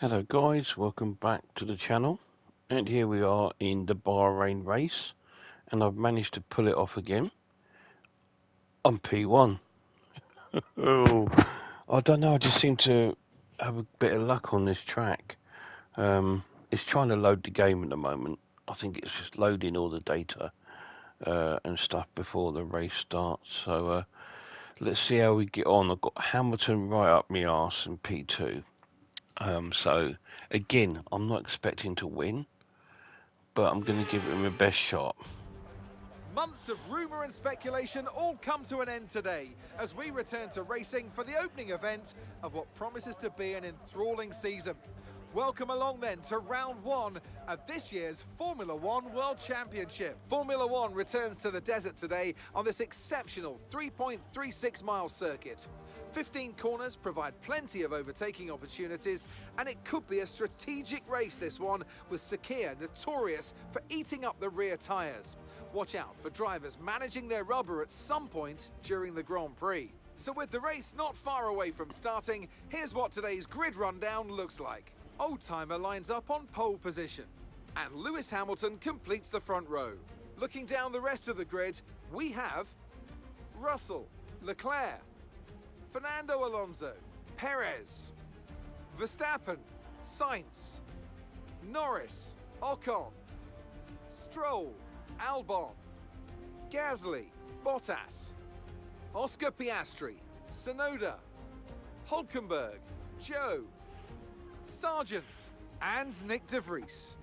Hello guys, welcome back to the channel, and here we are in the Bahrain race, and I've managed to pull it off again. I'm P1. Oh, I don't know, I just seem to have a bit of luck on this track. It's trying to load the game at the moment. I think it's just loading all the data and stuff before the race starts, so let's see how we get on. I've got Hamilton right up my arse in P2. So again, I'm not expecting to win, but I'm going to give it my best shot. Months of rumour and speculation all come to an end today as we return to racing for the opening event of what promises to be an enthralling season. Welcome along then to round one of this year's Formula One World Championship. Formula One returns to the desert today on this exceptional 3.36 mile circuit. 15 corners provide plenty of overtaking opportunities, and it could be a strategic race, this one, with Sakhir notorious for eating up the rear tyres. Watch out for drivers managing their rubber at some point during the Grand Prix. So with the race not far away from starting, here's what today's grid rundown looks like. Oldtimer lines up on pole position, and Lewis Hamilton completes the front row. Looking down the rest of the grid, we have Russell, Leclerc, Fernando Alonso, Perez, Verstappen, Sainz, Norris, Ocon, Stroll, Albon, Gasly, Bottas, Oscar Piastri, Tsunoda, Hulkenberg, Joe, Sargent, and Nick de Vries.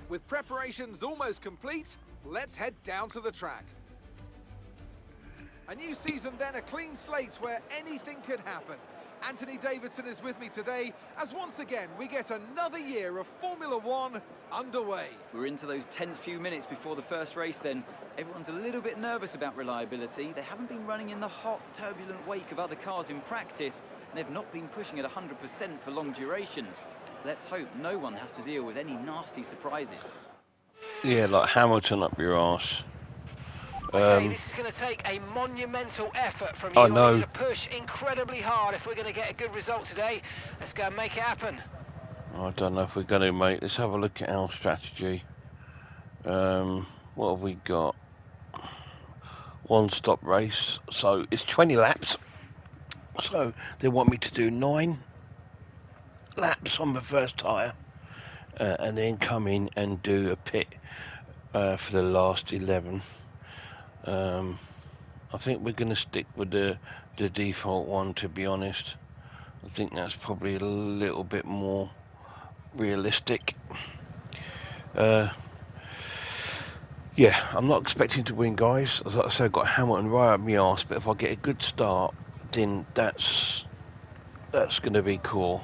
With preparations almost complete, let's head down to the track. A new season then, a clean slate where anything could happen. Anthony Davidson is with me today as once again we get another year of Formula One underway. We're into those tense few minutes before the first race then. Everyone's a little bit nervous about reliability. They haven't been running in the hot, turbulent wake of other cars in practice, and they've not been pushing at 100% for long durations. Let's hope no one has to deal with any nasty surprises. Yeah, like Hamilton up your arse. Okay, this is going to take a monumental effort from you. I know. We need to push incredibly hard if we're going to get a good result today. Let's go and make it happen. I don't know if we're going to, mate. Let's have a look at our strategy. What have we got? One stop race. So it's 20 laps. So they want me to do 9 laps on the first tyre. And then come in and do a pit for the last 11. I think we're going to stick with the default one, to be honest. I think that's probably a little bit more realistic. Yeah, I'm not expecting to win, guys. As I said, I've got Hamilton right up my arse, but if I get a good start, then that's going to be cool.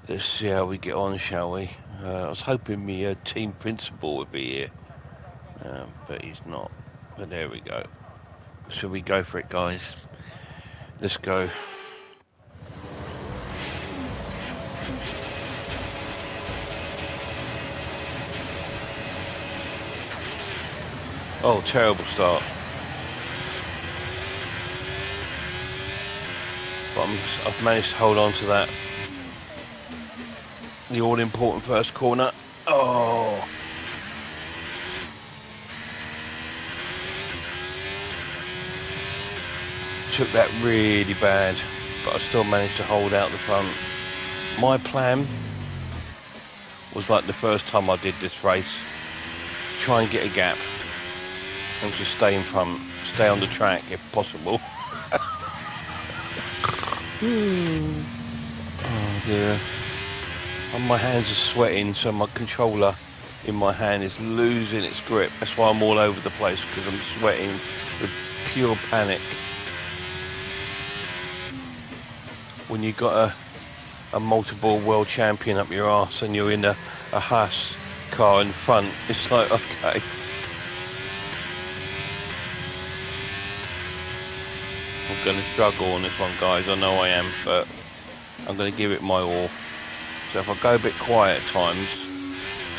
Let's see how we get on, shall we? I was hoping my team principal would be here, but he's not. But there we go. Shall we go for it, guys? Let's go. Oh, terrible start. But I've managed to hold on to that. The all-important first corner. Oh! Took that really bad, but I still managed to hold out the front. My plan was, like the first time I did this race, try and get a gap and just stay in front, stay on the track if possible. Oh dear. And my hands are sweating, so my controller in my hand is losing its grip. That's why I'm all over the place, because I'm sweating with pure panic. When you've got a multiple world champion up your arse and you're in a Haas car in front, it's like, okay. I'm going to struggle on this one, guys, I know I am, but I'm going to give it my all. So if I go a bit quiet at times,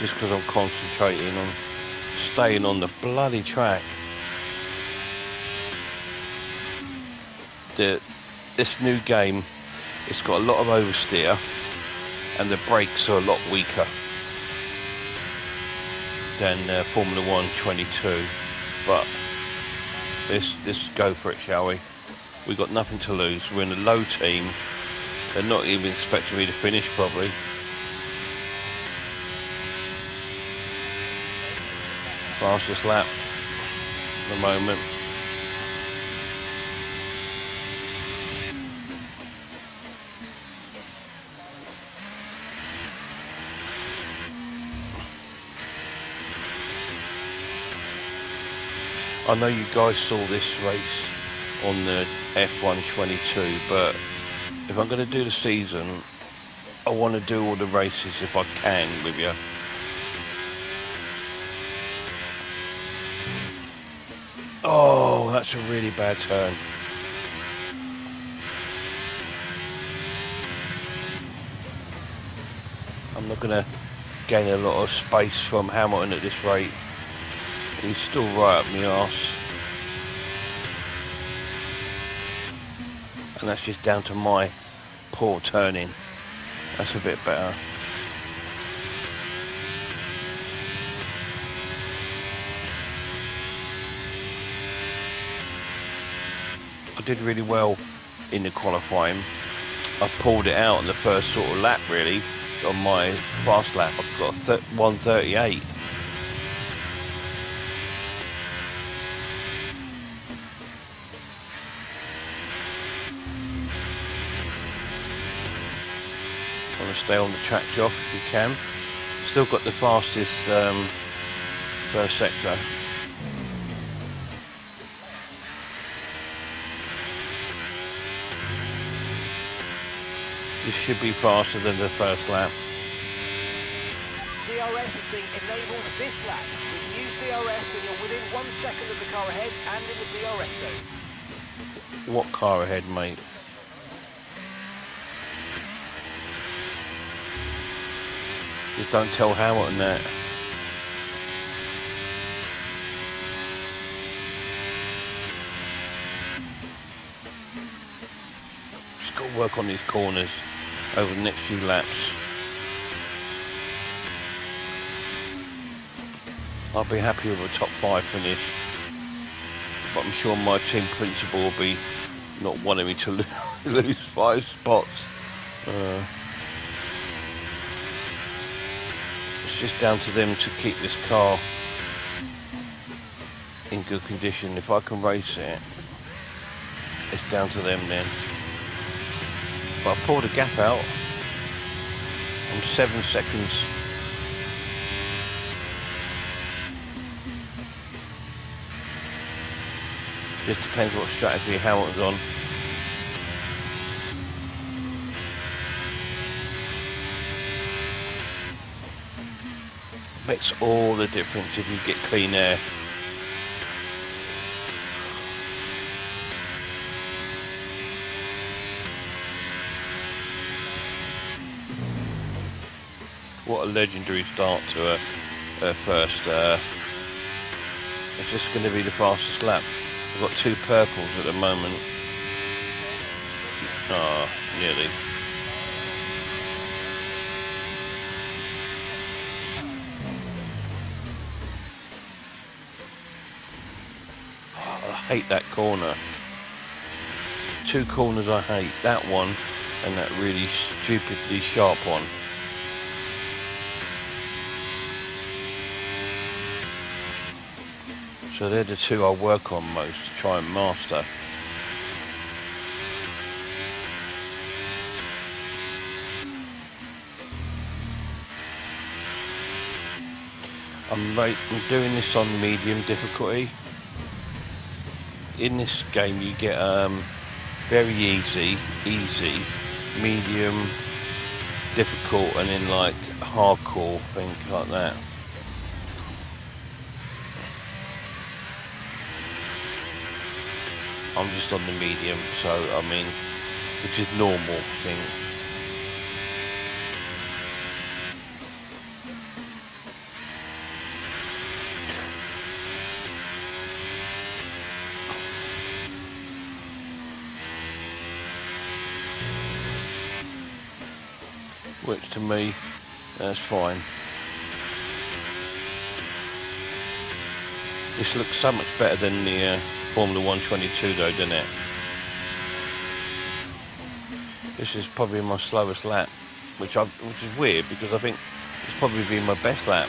just because I'm concentrating on staying on the bloody track, this new game It's got a lot of oversteer and the brakes are a lot weaker than Formula 1 22, but let's go for it, shall we? We've got nothing to lose. We're in a low team. They're not even expecting me to finish probably. Fastest lap at the moment. I know you guys saw this race on the F1 22, but if I'm going to do the season, I want to do all the races if I can with you. Oh, that's a really bad turn. I'm not going to gain a lot of space from Hamilton at this rate. He's still right up my arse. And that's just down to my poor turning. That's a bit better. I did really well in the qualifying. I pulled it out in the first sort of lap really. On my fast lap I've got 1:38. Want to stay on the track, Joff, if you can. Still got the fastest first sector. This should be faster than the first lap. DRS is being enabled this lap. You can use DRS when you're within 1 second of the car ahead and in the DRS zone. What car ahead, mate? Just don't tell Hamilton that. Just got to work on these corners over the next few laps. I'll be happy with a top 5 finish, but I'm sure my team principal will be not wanting me to lose 5 spots. It's just down to them to keep this car in good condition. If I can race it, it's down to them then. But I pulled a gap out. I'm 7 seconds. Just depends what strategy Hamilton's on. Makes all the difference if you get clean air. What a legendary start to a first. It's just going to be the fastest lap. I've got 2 purples at the moment. Ah, nearly. I hate that corner. 2 corners I hate. That one and that really stupidly sharp one. So they're the 2 I work on most to try and master. I'm doing this on medium difficulty. In this game you get very easy, medium, difficult, and then like hardcore, things like that. I'm just on the medium, so I mean, which is normal thing. which to me, that's fine. This looks so much better than the Formula 122 though, doesn't it? This is probably my slowest lap, which is weird because I think it's probably been my best lap.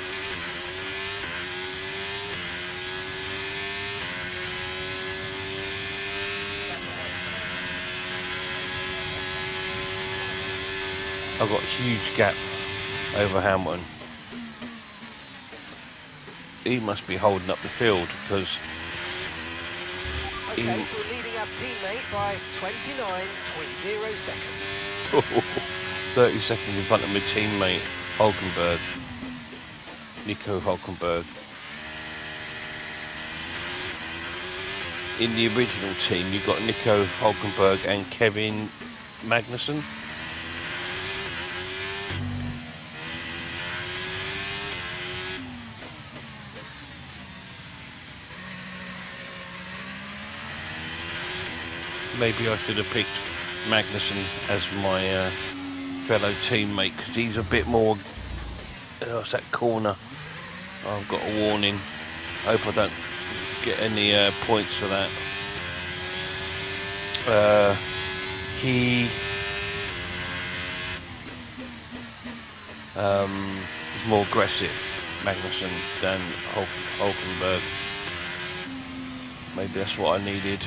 I've got a huge gap over Hamilton. He must be holding up the field because Okay, so we're leading our teammate by 29.0 seconds. 30 seconds in front of my teammate Hulkenberg, Nico Hulkenberg. In the original team, you've got Nico Hulkenberg and Kevin Magnussen. Maybe I should have picked Magnussen as my fellow teammate because he's a bit more. It's that corner. I've got a warning. I hope I don't get any points for that. He is more aggressive, Magnussen, than Hulkenberg. Maybe that's what I needed.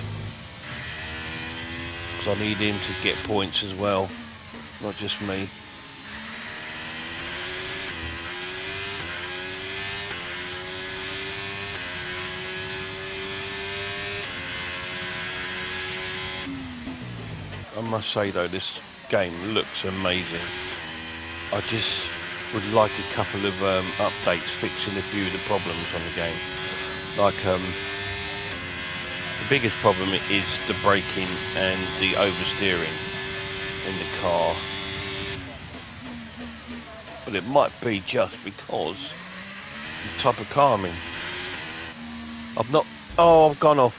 Because I need him to get points as well, not just me. I must say though, this game looks amazing. I just would like a couple of updates fixing a few of the problems on the game. Like the biggest problem is the braking and the oversteering in the car. But it might be just because the type of car I'm in. I've not... Oh, I've gone off.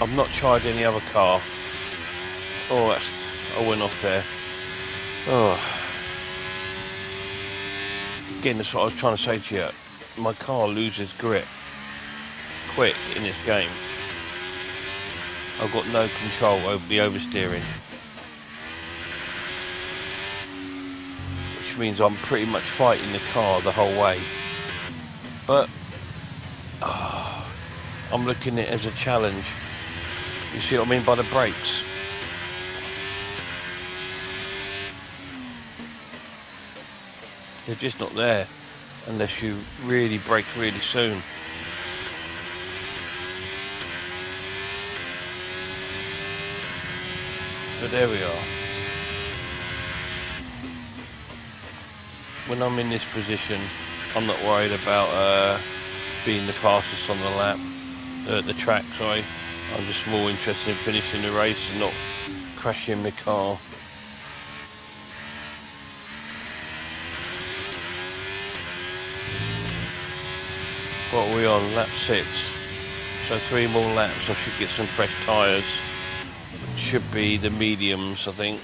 I've not tried any other car. Oh, I went off there. Oh. Again, that's what I was trying to say to you. My car loses grip quick in this game. I've got no control over the oversteering, which means I'm pretty much fighting the car the whole way. But I'm looking at it as a challenge. You see what I mean by the brakes? They're just not there unless you really brake really soon. But there we are. When I'm in this position, I'm not worried about being the fastest on the lap, the track, sorry. I'm just more interested in finishing the race and not crashing my car. What are we on? Lap 6. So 3 more laps, I should get some fresh tyres. Should be the mediums, I think.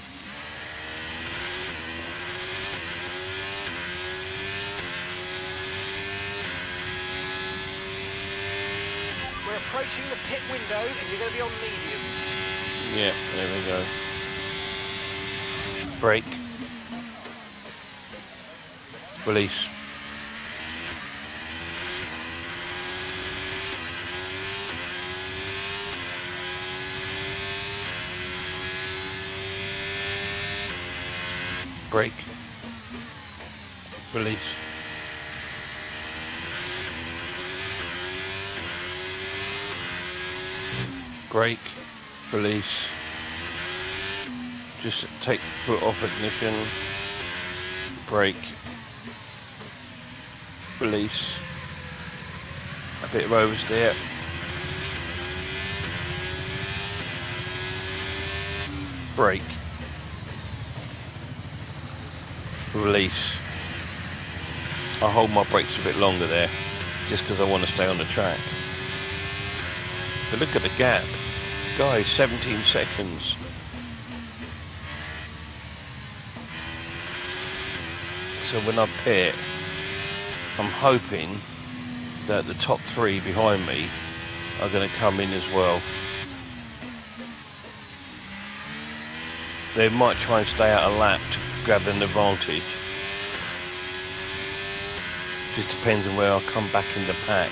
We're approaching the pit window and you're going to be on mediums. Yeah, there we go. Brake. Release. Brake. Release. Brake. Release. Just take the foot off ignition. Brake. Release. A bit of oversteer. Brake. Release. I'll hold my brakes a bit longer there, just because I want to stay on the track. But look at the gap. Guys, 17 seconds. So when I pit, I'm hoping that the top 3 behind me are going to come in as well. They might try and stay out a lap to grab an advantage. Just depends on where I come back in the pack.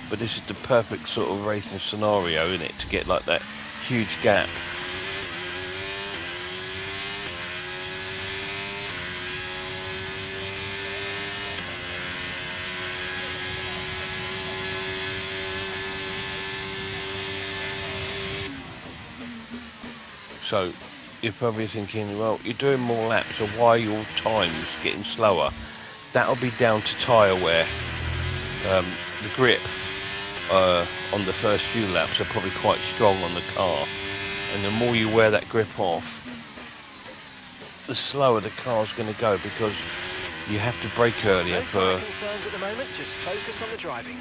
But this is the perfect sort of racing scenario, isn't it, to get like that huge gap. So you're probably thinking, well, you're doing more laps, so why are your times getting slower? That'll be down to tyre wear. The grip on the first few laps are probably quite strong on the car, and the more you wear that grip off, the slower the car's going to go, because you have to brake earlier. No tyre concerns at the moment, just focus on the driving.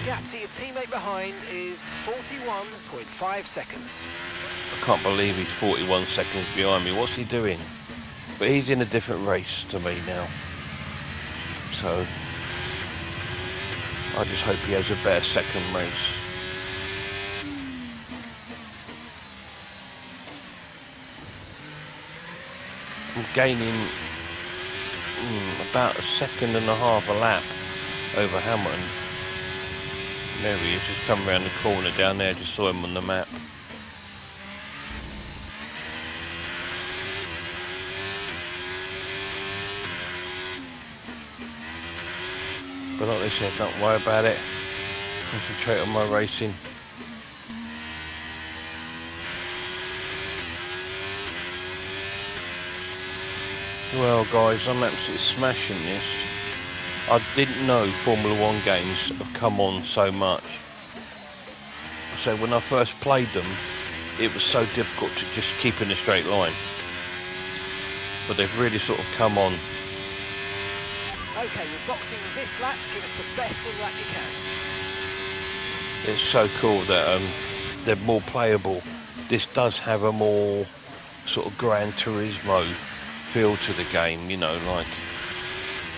Gap to your teammate behind is 41.5 seconds. I can't believe he's 41 seconds behind me. What's he doing? But he's in a different race to me now. So I just hope he has a better second race. I'm gaining about 1.5 seconds a lap over Hamilton. There he is, just come around the corner down there, just saw him on the map. But like they said, don't worry about it. Concentrate on my racing. Well guys, I'm absolutely smashing this. I didn't know Formula 1 games have come on so much. So when I first played them, it was so difficult to just keep in a straight line. But they've really sort of come on. Okay, we're boxing this lap. Give us the best in lap you can. It's so cool that they're more playable. This does have a more sort of Gran Turismo feel to the game, you know, like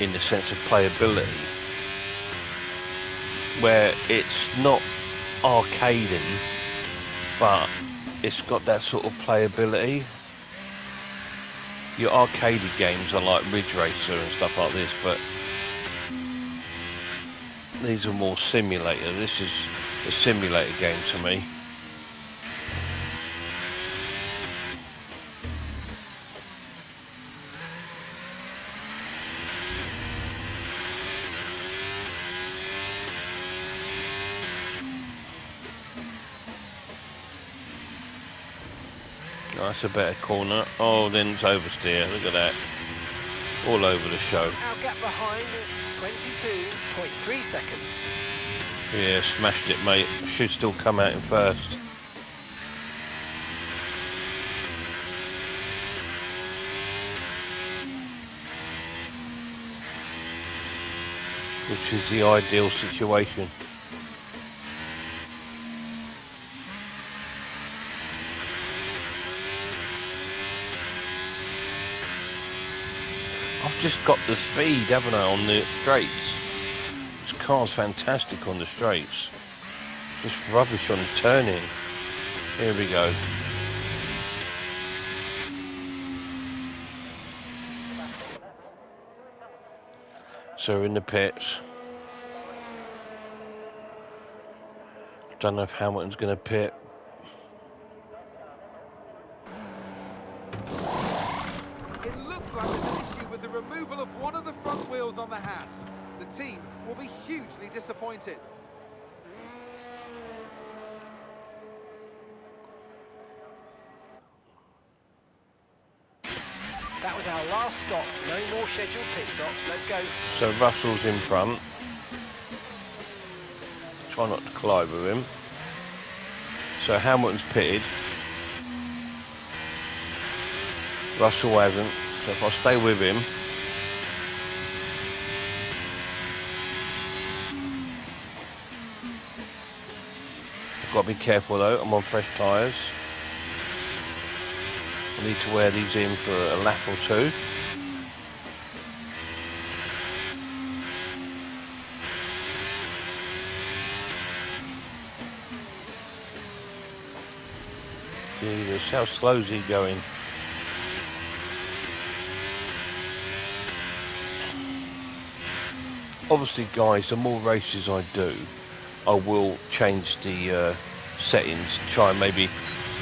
in the sense of playability, where it's not arcading, but it's got that sort of playability. Your arcaded games are like Ridge Racer and stuff like this, but these are more simulator. This is a simulator game to me. That's a better corner. Oh, then it's oversteer. Look at that. All over the show. Our gap behind is 22.3 seconds. Yeah, smashed it, mate. Should still come out in first. Which is the ideal situation. I've just got the speed, haven't I, on the straights. This car's fantastic on the straights. Just rubbish on the turning. Here we go. So we're in the pits. Don't know if Hamilton's going to pit. It looks like there's an issue with the removal of one of the front wheels on the Haas. The team will be hugely disappointed. That was our last stop. No more scheduled pit stops. Let's go. So Russell's in front. Try not to collide with him. So Hamilton's pitted. Russell hasn't. So if I stay with him, I've got to be careful though. I'm on fresh tyres. I need to wear these in for a lap or two. Jesus, how slow is he going? Obviously, guys, the more races I do, I will change the settings, try and maybe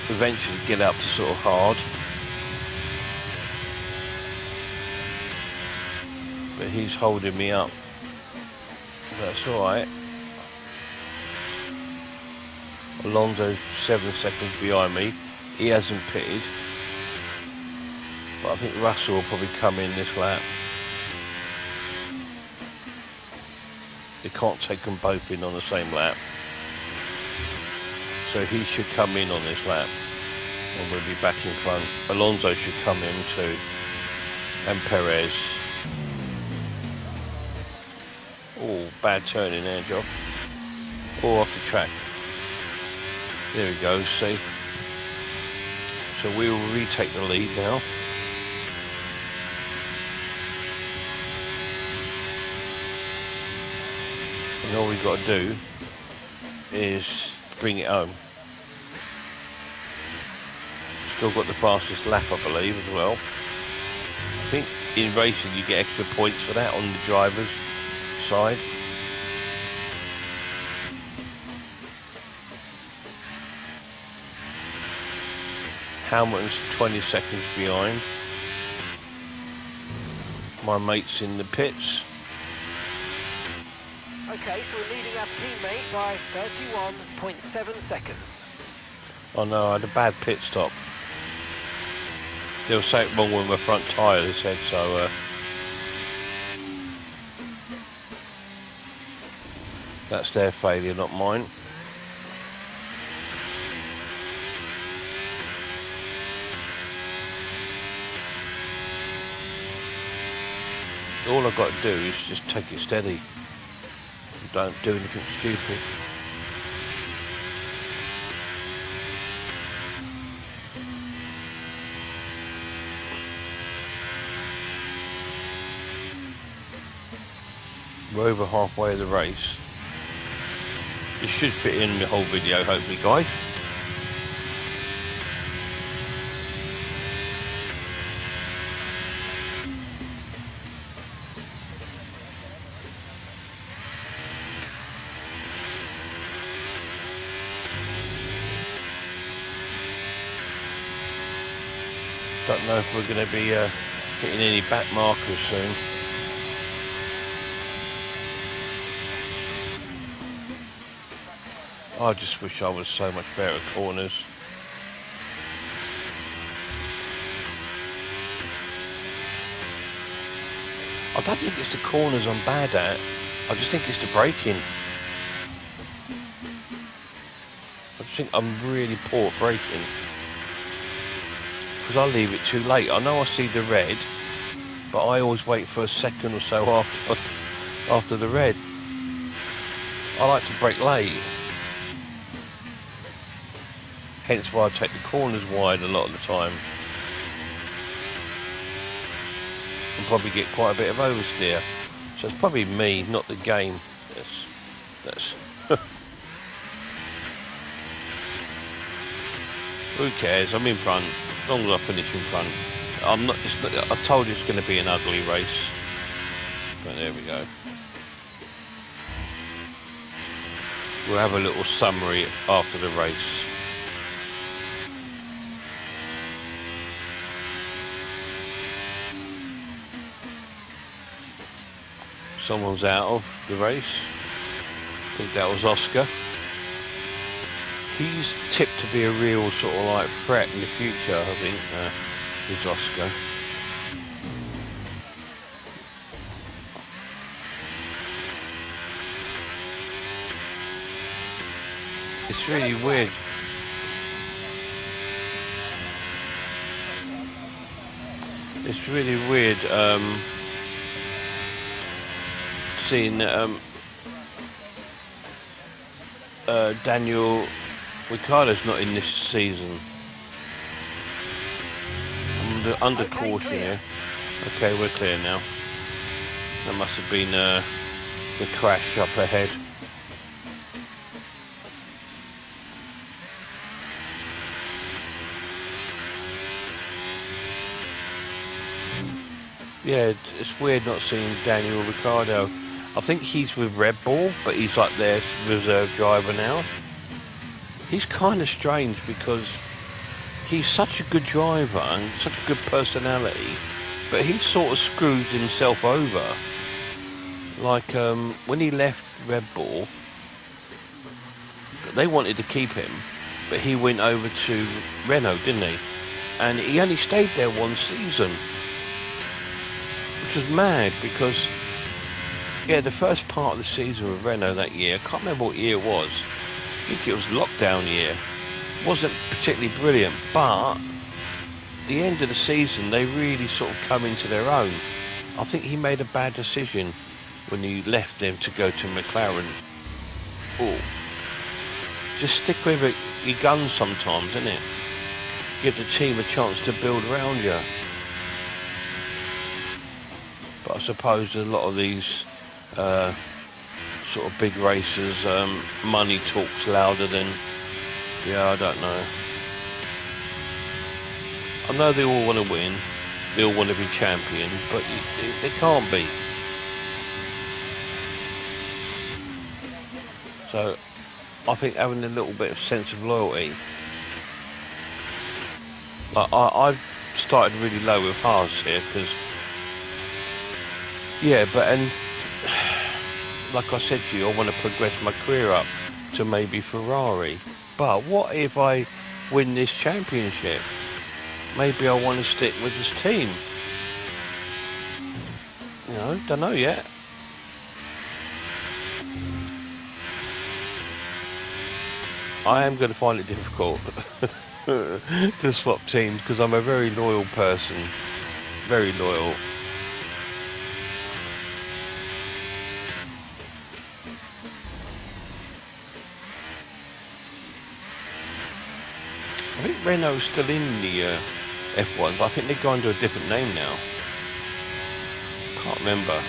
eventually get up to sort of hard. But he's holding me up. That's alright. Alonso's 7 seconds behind me. He hasn't pitted. But I think Russell will probably come in this lap. They can't take them both in on the same lap. So he should come in on this lap. And we'll be back in front. Alonso should come in too. And Perez. Oh, bad turning there, Joe. Oh, off the track. There we go, see. So we will retake the lead now. And all we've got to do is bring it home. Still got the fastest lap, I believe, as well. I think in racing you get extra points for that on the driver's side. Hamilton's 20 seconds behind. My mate's in the pits. Okay, so we're leading our teammate by 31.7 seconds. Oh no, I had a bad pit stop. There was something wrong with my front tyre, they said, so that's their failure, not mine. All I've got to do is just take it steady. Don't do anything stupid. We're over halfway of the race. This should fit in the whole video, hopefully, guys. Don't know if we're going to be hitting any back markers soon. I just wish I was so much better at corners. I don't think it's the corners I'm bad at. I just think it's the braking. I just think I'm really poor at braking. Because I leave it too late. I know I see the red, but I always wait for a second or so after the red. I like to brake late. Hence why I take the corners wide a lot of the time. And probably get quite a bit of oversteer. So it's probably me, not the game. That's Who cares? I'm in front. As long as I finish in front. I'm not. I told you it's going to be an ugly race. But there we go. We'll have a little summary after the race. Someone's out of the race. I think that was Oscar. He's tipped to be a real sort of like threat in the future, I think, is Oscar. It's really weird. It's really weird seeing Daniel Ricciardo's not in this season. I'm under caution here. Okay, we're clear now. That must have been the crash up ahead. Yeah, it's weird not seeing Daniel Ricciardo. I think he's with Red Bull, but he's like their reserve driver now. He's kind of strange because he's such a good driver and such a good personality, but he sort of screwed himself over. Like when he left Red Bull, they wanted to keep him, but he went over to Renault, didn't he? And he only stayed there one season, which was mad because, yeah, the first part of the season with Renault that year, I can't remember what year it was. I think it was lockdown year. Wasn't particularly brilliant, but the end of the season they really sort of come into their own. I think he made a bad decision when he left them to go to McLaren. Oh, just stick with it, your guns sometimes, isn't it? Give the team a chance to build around you. But I suppose a lot of these sort of big races, money talks louder than, yeah, I don't know. I know they all want to win, they all want to be champion, but they can't be. So I think having a little bit of sense of loyalty. Like I've started really low with Haas here because, yeah, and like I said to you, I want to progress my career up to maybe Ferrari. But what if I win this championship? Maybe I want to stick with this team. You know, don't know yet. I am going to find it difficult to swap teams because I'm a very loyal person. Very loyal. I think Renault's still in the F1, but I think they're going to a different name now. Can't remember.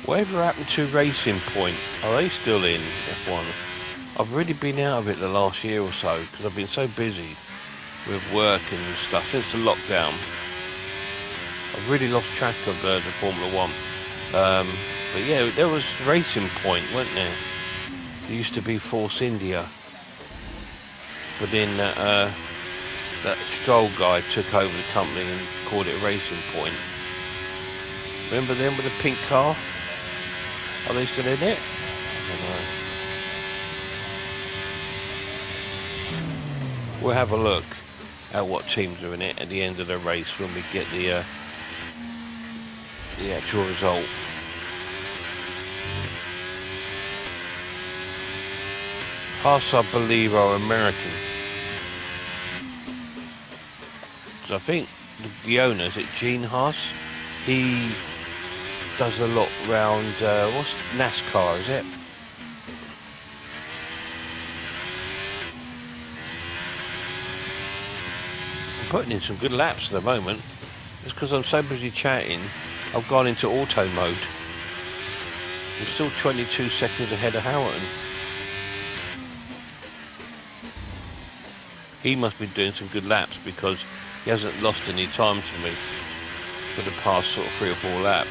Whatever happened to Racing Point? Are they still in F1? I've really been out of it the last year or so because I've been so busy with work and stuff since the lockdown. I've really lost track of the Formula One. But yeah, there was Racing Point, weren't there? There used to be Force India. But then that Stroll guy took over the company and called it Racing Point. Remember them with the pink car? Are they still in it? I don't know. We'll have a look at what teams are in it at the end of the race when we get the actual result. Haas, I believe, are American. So I think the owner, is it Gene Haas? He does a lot round, what's NASCAR, is it? I'm putting in some good laps at the moment. It's because I'm so busy chatting, I've gone into auto mode. I'm still 22 seconds ahead of Hamilton. He must be doing some good laps because he hasn't lost any time to me for the past sort of 3 or 4 laps.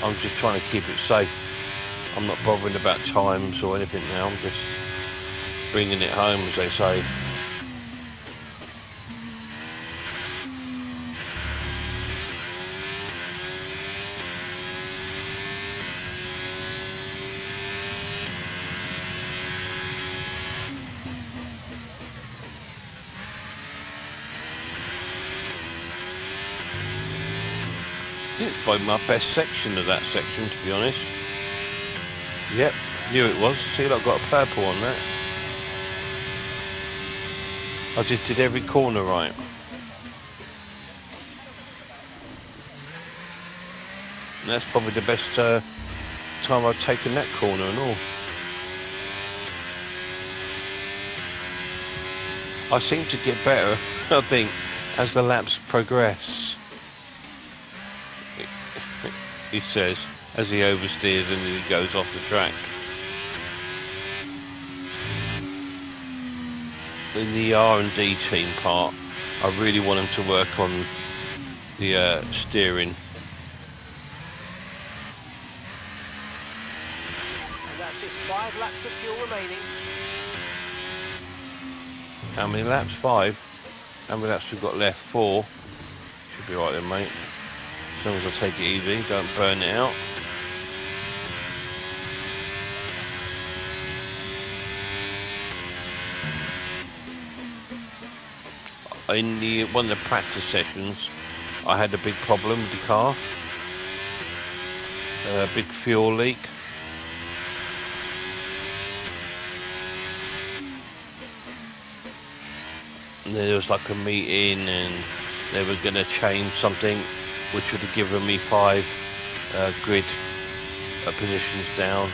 I'm just trying to keep it safe. I'm not bothering about times or anything now. I'm just bringing it home, as they say. It's probably my best section of that section, to be honest. Yep, knew it was. See, I've got a purple on that. I just did every corner right. And that's probably the best time I've taken that corner and all. I seem to get better, I think, as the laps progress. He says, as he oversteers and he goes off the track. In the R&D team part, I really want him to work on the steering. And that's just 5 laps of fuel remaining. How many laps? 5. How many laps we've got left? 4. Should be right then, mate. As long as I take it easy, don't burn it out. In one of the practice sessions, I had a big problem with the car. A big fuel leak. And there was like a meeting and they were going to change something which would have given me 5 grid positions down.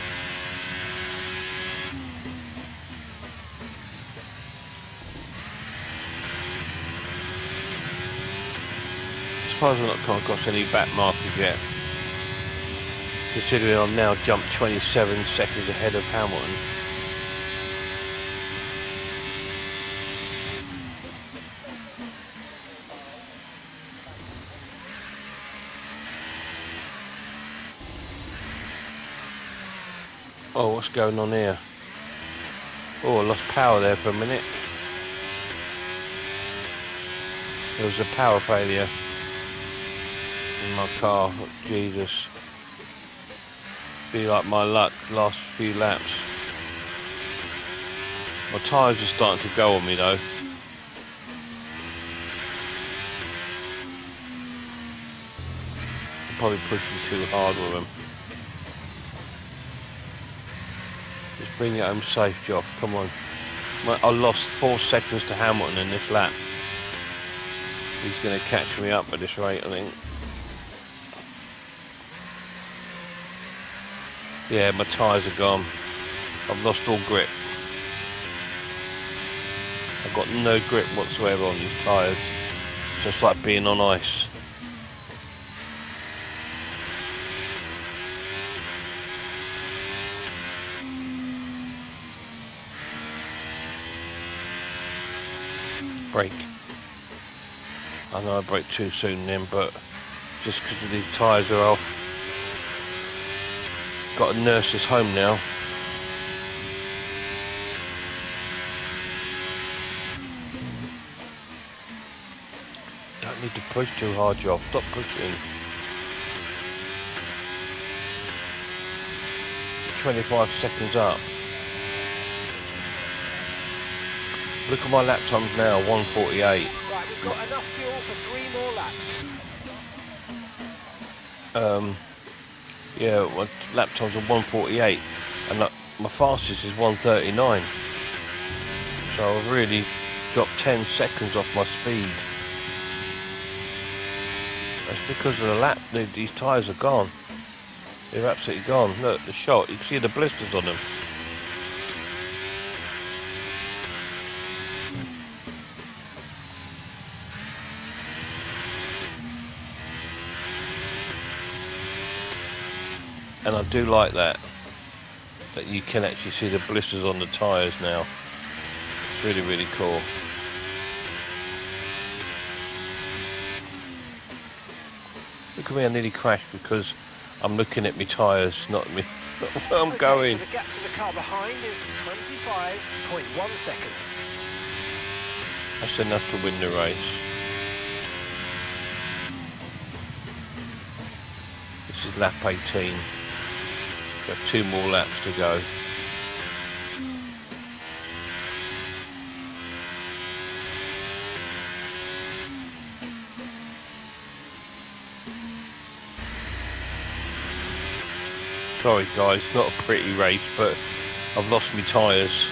As far as I'm not come across any back markers yet, considering I'm now jumped 27 seconds ahead of Hamilton. Oh, what's going on here? Oh, I lost power there for a minute. There was a power failure in my car. Oh, Jesus. Be like my luck last few laps. My tyres are starting to go on me though. I'm probably pushing too hard with them. Just bring it home safe, Joff. Come on. I lost 4 seconds to Hamilton in this lap. He's going to catch me up at this rate, I think. Yeah, my tyres are gone. I've lost all grip. I've got no grip whatsoever on these tyres. It's just like being on ice. Brake. I know I braked too soon then, but just because of these tyres are off. Got to nurse this home now. Don't need to push too hard, Joff. Stop pushing. 25 seconds up. Look at my lap times now, 1:48. Right, we've got enough fuel for 3 more laps. Yeah, my lap times are 1:48, and my fastest is 1:39. So I've really dropped 10 seconds off my speed. That's because of the lap. These tyres are gone. They're absolutely gone. Look, the shot. You can see the blisters on them. And I do like that you can actually see the blisters on the tyres now. It's really, really cool. Look at me, I nearly crashed because I'm looking at my tyres, not me. Where I'm going. So the gap to the car behind is 25.1 seconds. That's enough to win the race. This is lap 18. Got 2 more laps to go. Sorry guys, not a pretty race, but I've lost my tyres.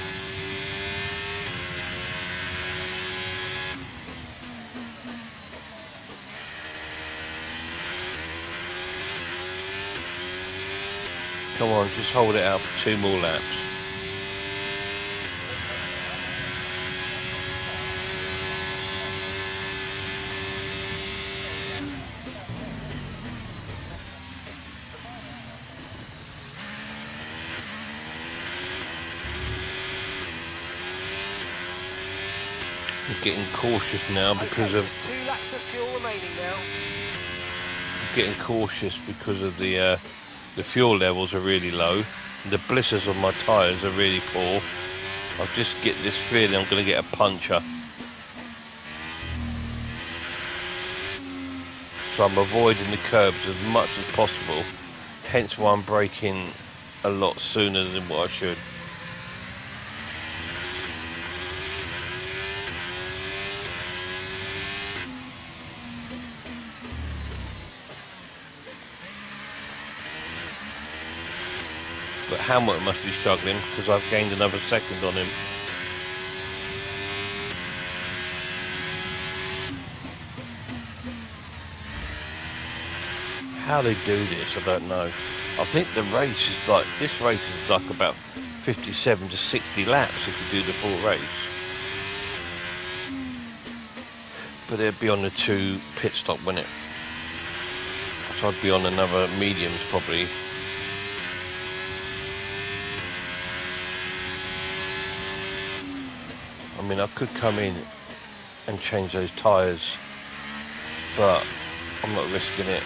Come on, just hold it out for 2 more laps. I'm getting cautious now because Okay, of just 2 laps of fuel remaining now. the fuel levels are really low. The blisters on my tyres are really poor. I just get this feeling I'm going to get a puncture. So I'm avoiding the curbs as much as possible. Hence why I'm braking a lot sooner than what I should. But Hamlet must be struggling because I've gained another second on him. How they do this, I don't know. I think the race is like, this race is like about 57 to 60 laps if you do the full race. But it'd be on the 2 pit stop, wouldn't it? So I'd be on another mediums probably. I mean, I could come in and change those tyres, but I'm not risking it.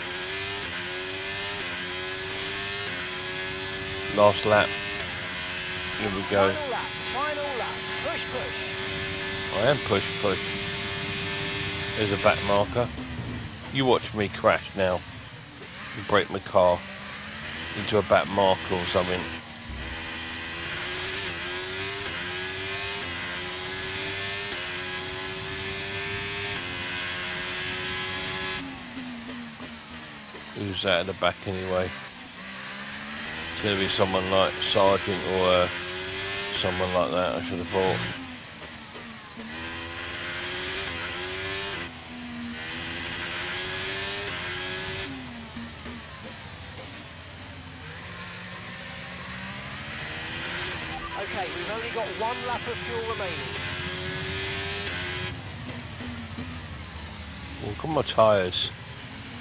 Last lap. Here we go. Final lap. Push, push. I am push. There's a back marker. You watch me crash now. Break my car into a back marker or something. Who's that at the back anyway? It's going to be someone like Sargent or someone like that, I should have thought. Okay, we've only got 1 lap of fuel remaining. Well, look at my tyres.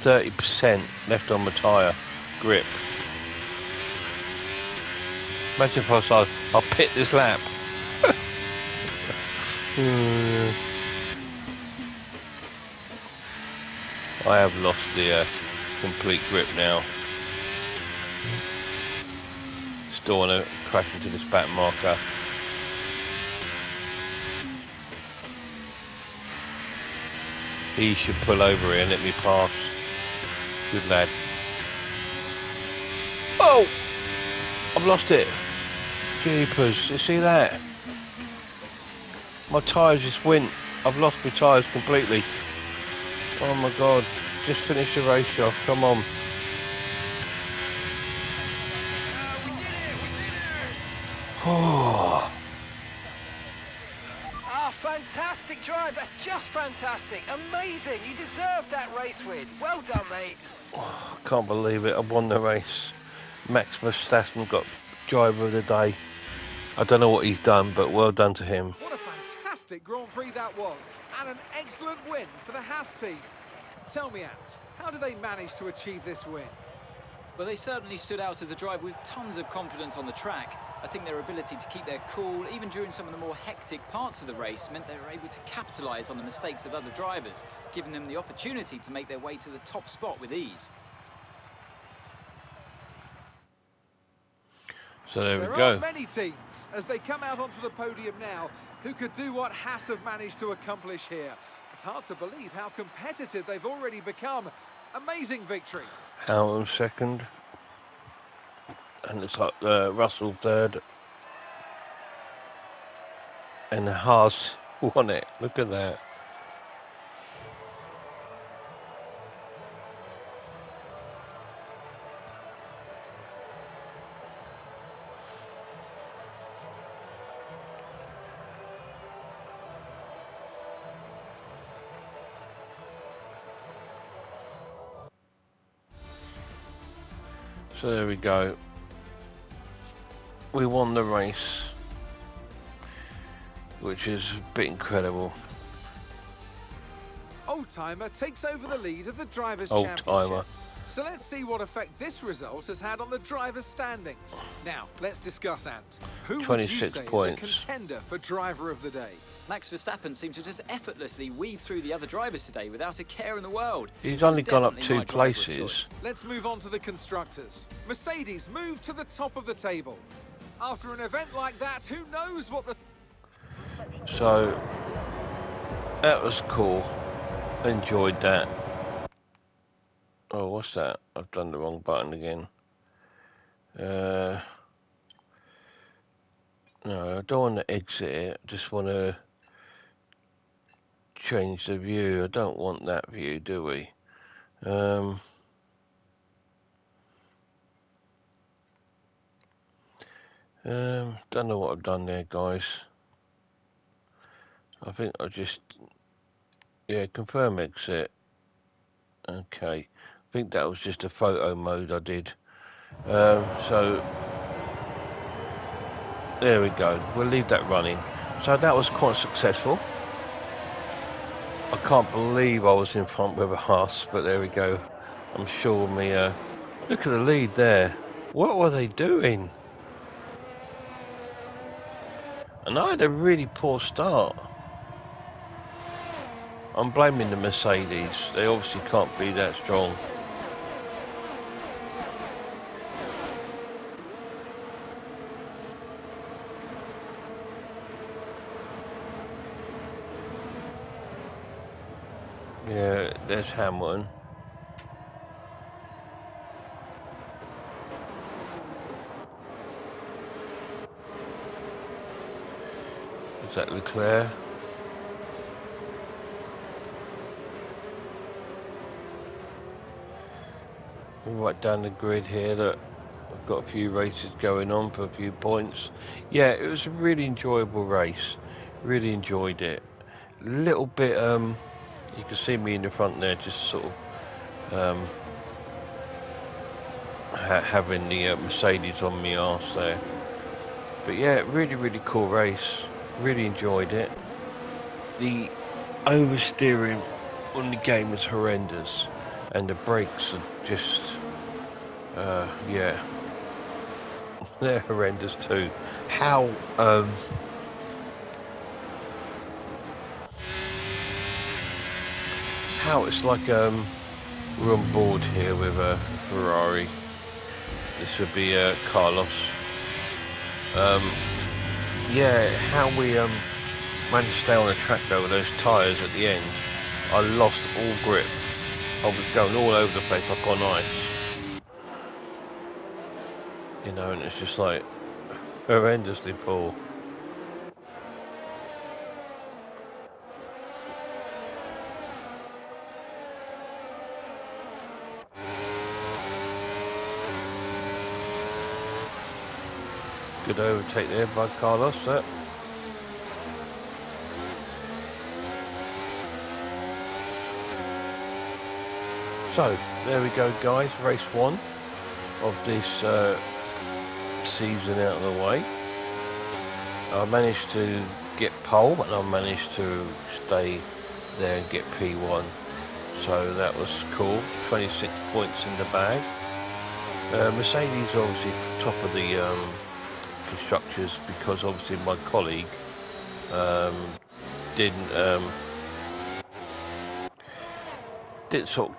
30% left on my tyre grip. Imagine if I was, I'll pit this lap. I have lost the complete grip now. Still want to crash into this back marker. He should pull over here and let me pass. Good lad. Oh! I've lost it. Jeepers, you see that? My tyres just went. I've lost my tyres completely. Oh my god. Just finish the race off. Come on. Oh. Ah, fantastic drive. That's just fantastic. Amazing. You deserved that race win. Well done, mate. Oh, I can't believe it. I won the race. Max Verstappen got driver of the day. I don't know what he's done, but well done to him. What a fantastic Grand Prix that was, and an excellent win for the Haas team. Tell me, Ant, how did they manage to achieve this win? Well, they certainly stood out as a drive with tons of confidence on the track. I think their ability to keep their cool, even during some of the more hectic parts of the race, meant they were able to capitalise on the mistakes of other drivers, giving them the opportunity to make their way to the top spot with ease. So there we There go. are many teams, as they come out onto the podium now, who could do what Haas have managed to accomplish here. It's hard to believe how competitive they've already become. Amazing victory. Hamilton second. And it's like Russell third. And Haas won it. Look at that. So there we go. We won the race, which is a bit incredible. Oldtimer takes over the lead of the Drivers' Oldtimer. Championship. So let's see what effect this result has had on the drivers' standings. Now, let's discuss, Ant. Who would you 26 say points. is a contender for driver of the day? Max Verstappen seemed to just effortlessly weave through the other drivers today without a care in the world. He's only gone up Definitely my 2 driver of places. choice. Let's move on to the constructors. Mercedes move to the top of the table. After an event like that, who knows what the... So that was cool. Enjoyed that. Oh, what's that? I've done the wrong button again. No, I don't want to exit it. I just want to change the view. I don't want that view, do we? Don't know what I've done there, guys. I think I'll just, yeah, confirm exit. Okay, I think that was just a photo mode I did. So there we go. We'll leave that running. So that was quite successful. I can't believe I was in front with a Haas, but there we go. I'm sure me. Look at the lead there. What were they doing? And I had a really poor start. I'm blaming the Mercedes. They obviously can't be that strong. Yeah, there's Hamilton. Is that Leclerc? Right down the grid here, look. I've got a few races going on for a few points. Yeah, it was a really enjoyable race. Really enjoyed it. A little bit, you can see me in the front there, just sort of having the Mercedes on me arse there. But yeah, really cool race. Really enjoyed it. The oversteering on the game was horrendous, and the brakes are just, yeah, they're horrendous too. How it's like we're on board here with a Ferrari. This would be Carlos. Yeah, how we managed to stay on the track though with those tyres at the end. I lost all grip. I was going all over the place like on ice. You know, and it's just like horrendously poor. Good overtake there by Carlos. So there we go, guys. Race 1 of this season out of the way. I managed to get pole, and I managed to stay there and get P1. So that was cool. 26 points in the bag. Mercedes obviously top of the constructors, because obviously my colleague didn't sort of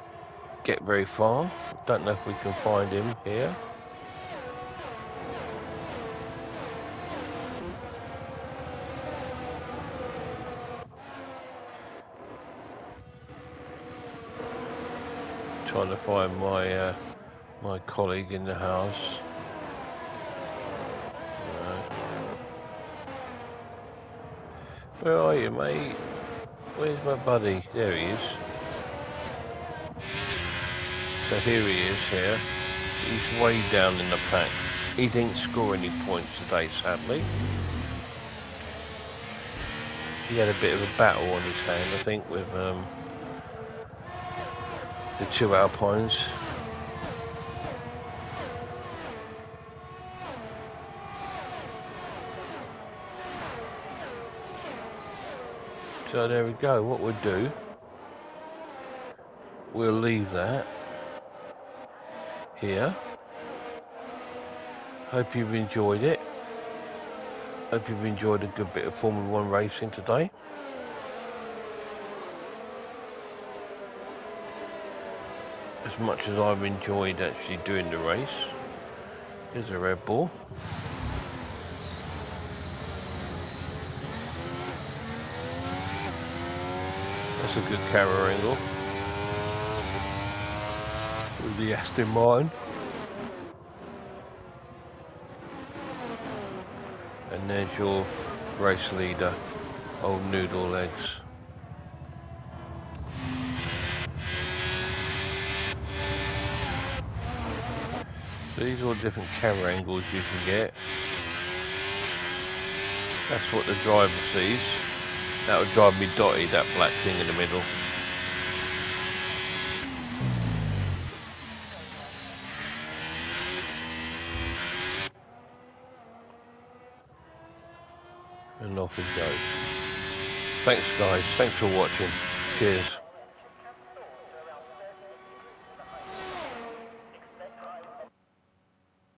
get very far. Don't know if we can find him here. Trying to find my my colleague in the house. Where are you, mate? Where's my buddy? There he is. So here he is here. He's way down in the pack. He didn't score any points today, sadly. He had a bit of a battle on his hand, I think, with the 2 Alpines. So there we go. What we'll do, we'll leave that. here. Hope you've enjoyed it. Hope you've enjoyed a good bit of Formula 1 racing today. As much as I've enjoyed actually doing the race. Here's a Red Bull. That's a good camera angle. With the Aston Martin. And there's your race leader, old Noodle Legs. So these are all different camera angles you can get. That's what the driver sees. That would drive me dotty, that black thing in the middle. And off it goes. Thanks guys, thanks for watching. Cheers.